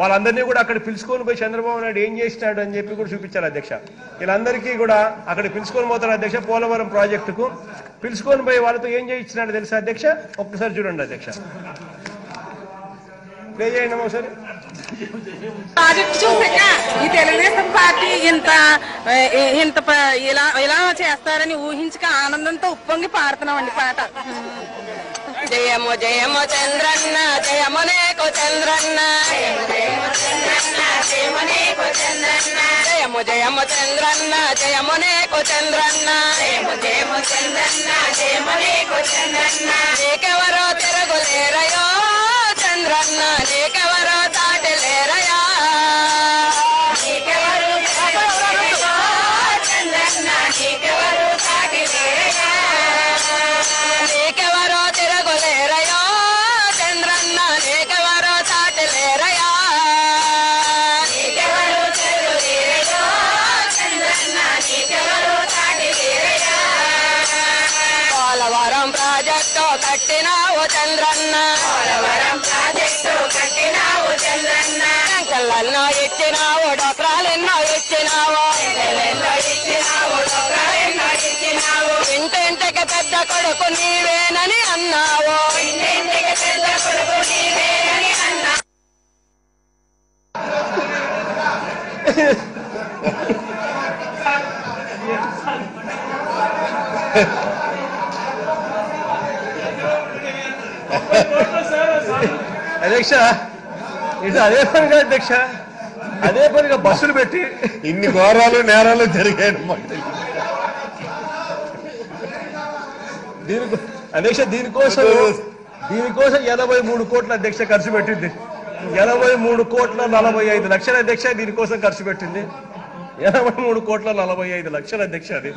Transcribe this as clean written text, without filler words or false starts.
వాళ్ళందరినీ కూడా అక్కడ పిలుచుకొని పోయి చంద్రబాబు నాయుడు ఏం చేసినాడు అని చెప్పి కూడా చూపించారు అధ్యక్ష. వీళ్ళందరికీ కూడా అక్కడ పిలుచుకొని పోతారు అధ్యక్ష. పోలవరం ప్రాజెక్టుకు పిలుచుకొని పోయి వాళ్ళతో ఏం చేయించినాడు తెలుసా అధ్యక్ష? ఒక్కసారి చూడండి అధ్యక్ష, ప్లే చేయండి ఒకసారి. ప్రాజెక్టు చూసాక ఈ తెలుగుదేశం పార్టీ ఇంత ఇలా చేస్తారని ఊహించక ఆనందంతో ఉప్పొంగి పాడుతున్నామండి పాట. జయము జయము చంద్రన్న జయము నీకు చంద్రన్న, జయము జయము చంద్రన్న జయము నీకు చంద్రన్న, జయము జయము చంద్రన్న జయము నీకు చంద్రన్న, జయము జయము చంద్రన్న జయము నీకు చంద్రన్న. నీకెవరో తిరుగులేరయో చంద్రన్న, నీకెవరో తాటలేరయా, నీకెవరు చంద్రన్న, నీకెవరు తాటలేరయా, నీకెవరో తిరుగులేరయో చంద్రన్న, నీకెవరో తాటలేరయా, నీకెవరు తిరుగులేరయో చంద్రన్న, నీకెవరు తాటలేరయా. పోలవరం ప్రాజెక్టు కట్టినావు చంద్రన్న, పోలవరం ప్రాజెక్టు కట్టినావు చంద్రన్న, సంకలన్నో ఇచ్చినావు, డోక్రాలెన్నో ఇచ్చినావు, ఇంటింటికి పెద్ద కొడుకు నీవేనని అన్నావు, ఇంటింటికి పెద్ద కొడుకు నీవేనని అన్నావు. అధ్యక్ష ఇది అదే పనిగా అధ్యక్ష, అదే పనిగా బస్సులు పెట్టి ఇన్ని ఘోరాలు నేరాలు జరిగాయి అధ్యక్ష. దీనికోసం 83 కోట్ల అధ్యక్ష ఖర్చు పెట్టింది. 83,45,00,000 అధ్యక్ష దీనికోసం ఖర్చు పెట్టింది. 83,45,00,000 అధ్యక్ష. అది